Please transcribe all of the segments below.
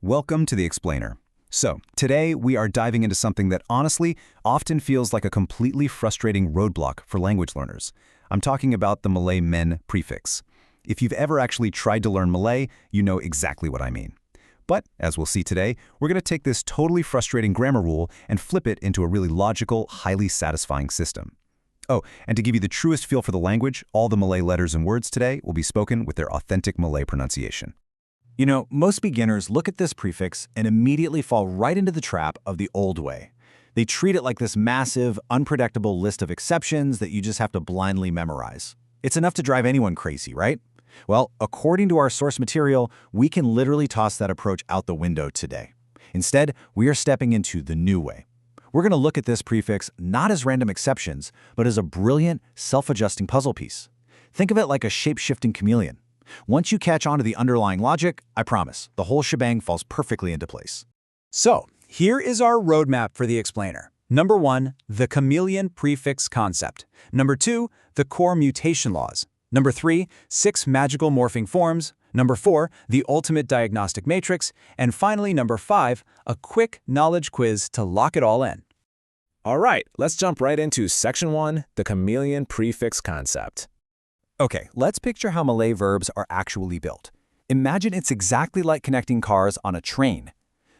Welcome to the Explainer. So, today we are diving into something that honestly often feels like a completely frustrating roadblock for language learners. I'm talking about the Malay meN prefix. If you've ever actually tried to learn Malay, you know exactly what I mean. But, as we'll see today, we're going to take this totally frustrating grammar rule and flip it into a really logical, highly satisfying system. Oh, and to give you the truest feel for the language, all the Malay letters and words today will be spoken with their authentic Malay pronunciation. You know, most beginners look at this prefix and immediately fall right into the trap of the old way. They treat it like this massive, unpredictable list of exceptions that you just have to blindly memorize. It's enough to drive anyone crazy, right? Well, according to our source material, we can literally toss that approach out the window today. Instead, we are stepping into the new way. We're going to look at this prefix not as random exceptions, but as a brilliant, self-adjusting puzzle piece. Think of it like a shape-shifting chameleon. Once you catch on to the underlying logic, I promise, the whole shebang falls perfectly into place. So, here is our roadmap for the explainer. Number 1, the chameleon prefix concept. Number 2, the core mutation laws. Number 3, 6 magical morphing forms. Number 4, the ultimate diagnostic matrix. And finally, number 5, a quick knowledge quiz to lock it all in. All right, let's jump right into Section 1, the chameleon prefix concept. Okay, let's picture how Malay verbs are actually built. Imagine it's exactly like connecting cars on a train.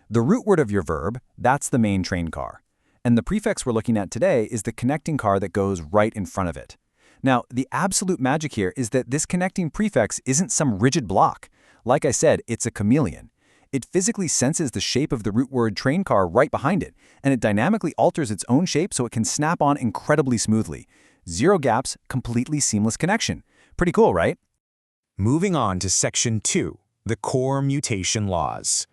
The root word of your verb, that's the main train car. And the prefix we're looking at today is the connecting car that goes right in front of it. Now, the absolute magic here is that this connecting prefix isn't some rigid block. Like I said, it's a chameleon. It physically senses the shape of the root word train car right behind it, and it dynamically alters its own shape so it can snap on incredibly smoothly. Zero gaps, completely seamless connection. Pretty cool, right? Moving on to Section 2, the core mutation laws.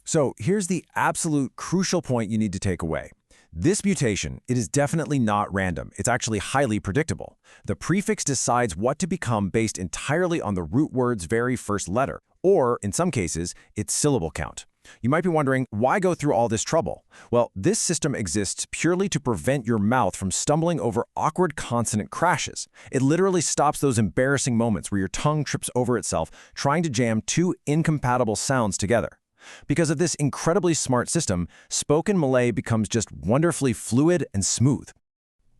So here's the absolute crucial point you need to take away. This mutation, it is definitely not random. It's actually highly predictable. The prefix decides what to become based entirely on the root word's very first letter, or, in some cases, its syllable count. You might be wondering, why go through all this trouble? Well, this system exists purely to prevent your mouth from stumbling over awkward consonant crashes. It literally stops those embarrassing moments where your tongue trips over itself trying to jam two incompatible sounds together. Because of this incredibly smart system, spoken Malay becomes just wonderfully fluid and smooth.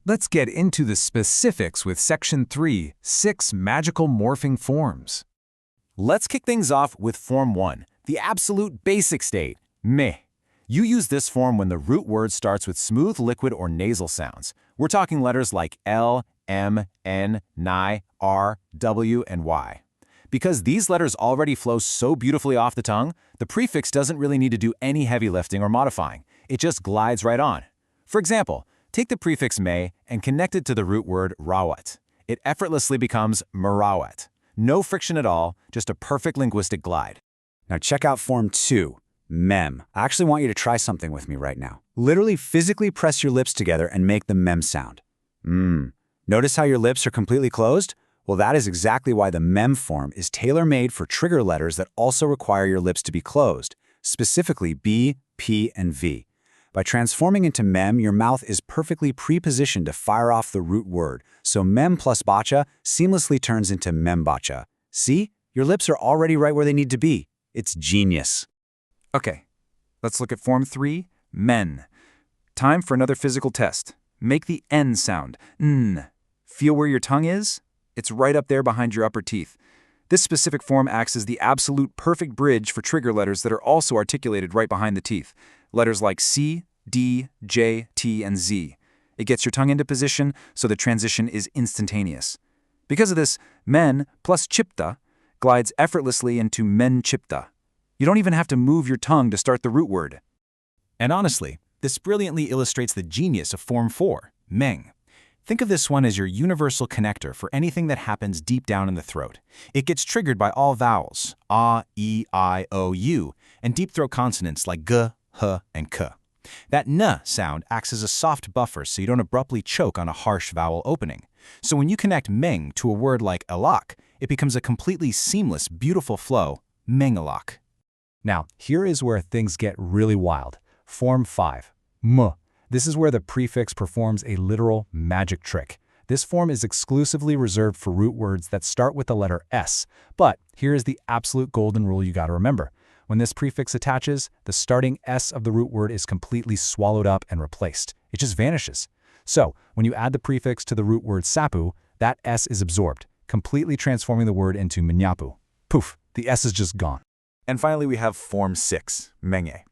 Let's get into the specifics with Section 3, 6 magical morphing forms. Let's kick things off with Form 1, the absolute basic state, meh. You use this form when the root word starts with smooth liquid or nasal sounds. We're talking letters like L, M, N, Ni, R, W, and Y. Because these letters already flow so beautifully off the tongue, the prefix doesn't really need to do any heavy lifting or modifying. It just glides right on. For example, take the prefix me and connect it to the root word rawat. It effortlessly becomes merawat. No friction at all, just a perfect linguistic glide. Now check out Form 2, mem. I actually want you to try something with me right now. Literally physically press your lips together and make the mem sound. Notice how your lips are completely closed? Well, that is exactly why the mem form is tailor-made for trigger letters that also require your lips to be closed, specifically B, P, and V. By transforming into mem, your mouth is perfectly pre-positioned to fire off the root word, so mem plus bacha seamlessly turns into membacha. See? Your lips are already right where they need to be. It's genius. Okay, let's look at Form 3, men. Time for another physical test. Make the N sound, n. Feel where your tongue is? It's right up there behind your upper teeth. This specific form acts as the absolute perfect bridge for trigger letters that are also articulated right behind the teeth. Letters like C, D, J, T, and Z. It gets your tongue into position, so the transition is instantaneous. Because of this, men plus chipta glides effortlessly into men chipta. You don't even have to move your tongue to start the root word. And honestly, this brilliantly illustrates the genius of Form 4, meng. Think of this one as your universal connector for anything that happens deep down in the throat. It gets triggered by all vowels, a, e, I, o, u, and deep throat consonants like g, h, and k. That n sound acts as a soft buffer so you don't abruptly choke on a harsh vowel opening. So when you connect meng to a word like elak, it becomes a completely seamless, beautiful flow, mengalak. Now, here is where things get really wild. Form 5, m. This is where the prefix performs a literal magic trick. This form is exclusively reserved for root words that start with the letter S. But here is the absolute golden rule you gotta remember. When this prefix attaches, the starting S of the root word is completely swallowed up and replaced. It just vanishes. So, when you add the prefix to the root word sapu, that S is absorbed, completely transforming the word into menyapu. Poof, the S is just gone. And finally, we have form 6, meny.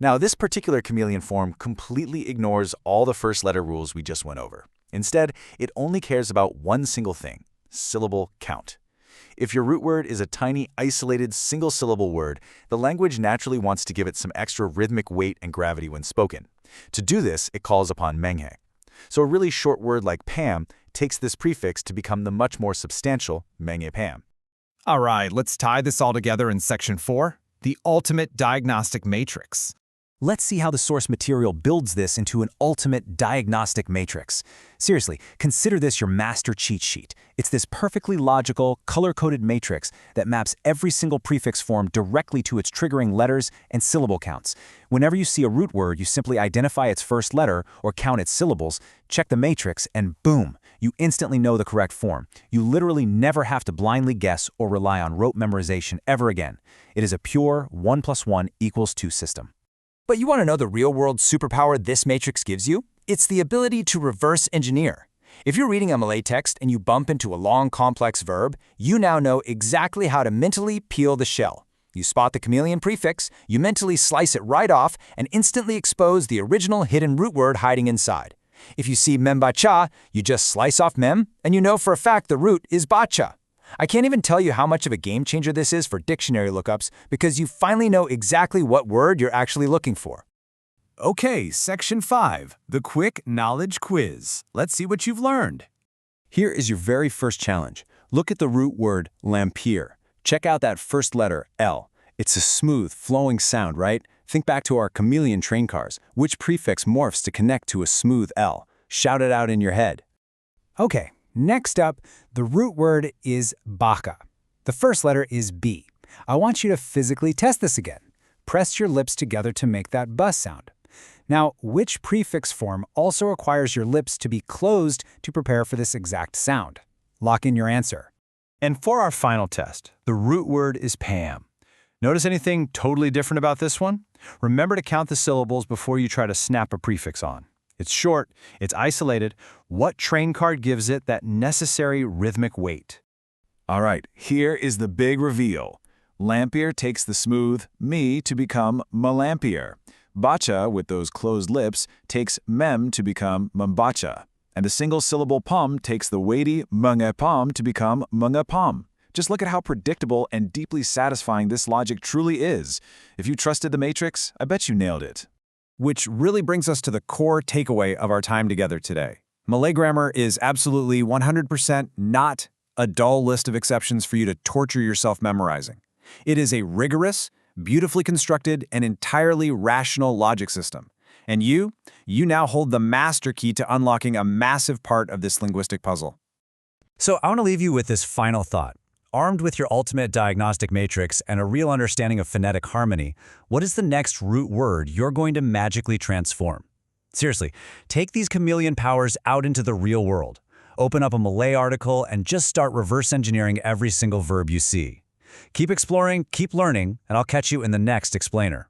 Now, this particular chameleon form completely ignores all the first letter rules we just went over. Instead, it only cares about one single thing: syllable count. If your root word is a tiny, isolated, single-syllable word, the language naturally wants to give it some extra rhythmic weight and gravity when spoken. To do this, it calls upon meny. So a really short word like Pam takes this prefix to become the much more substantial meny Pam. All right, let's tie this all together in Section 4, the ultimate diagnostic matrix. Let's see how the source material builds this into an ultimate diagnostic matrix. Seriously, consider this your master cheat sheet. It's this perfectly logical, color-coded matrix that maps every single prefix form directly to its triggering letters and syllable counts. Whenever you see a root word, you simply identify its first letter or count its syllables, check the matrix, and boom, you instantly know the correct form. You literally never have to blindly guess or rely on rote memorization ever again. It is a pure 1 + 1 = 2 system. But you want to know the real-world superpower this matrix gives you? It's the ability to reverse engineer. If you're reading a Malay text and you bump into a long, complex verb, you now know exactly how to mentally peel the shell. You spot the chameleon prefix, you mentally slice it right off, and instantly expose the original hidden root word hiding inside. If you see membaca, you just slice off mem, and you know for a fact the root is bacha. I can't even tell you how much of a game changer this is for dictionary lookups because you finally know exactly what word you're actually looking for. Okay, Section 5, the quick knowledge quiz. Let's see what you've learned. Here is your very first challenge. Look at the root word lampier. Check out that first letter, L. It's a smooth, flowing sound, right? Think back to our chameleon train cars. Which prefix morphs to connect to a smooth L? Shout it out in your head. Okay, next up, the root word is baka. The first letter is B. I want you to physically test this again. Press your lips together to make that bus sound. Now, which prefix form also requires your lips to be closed to prepare for this exact sound? Lock in your answer. And for our final test, the root word is Pam. Notice anything totally different about this one? Remember to count the syllables before you try to snap a prefix on. It's short, it's isolated. What train card gives it that necessary rhythmic weight? All right, here is the big reveal. Lampier takes the smooth me to become malampier. Bacha, with those closed lips, takes mem to become membacha. And the single-syllable pom takes the weighty mengepom to become mengepom. Just look at how predictable and deeply satisfying this logic truly is. If you trusted the matrix, I bet you nailed it. Which really brings us to the core takeaway of our time together today. Malay grammar is absolutely 100% not a dull list of exceptions for you to torture yourself memorizing. It is a rigorous, beautifully constructed, and entirely rational logic system. And you now hold the master key to unlocking a massive part of this linguistic puzzle. So I want to leave you with this final thought. Armed with your ultimate diagnostic matrix and a real understanding of phonetic harmony, what is the next root word you're going to magically transform? Seriously, take these chameleon powers out into the real world. Open up a Malay article and just start reverse engineering every single verb you see. Keep exploring, keep learning, and I'll catch you in the next explainer.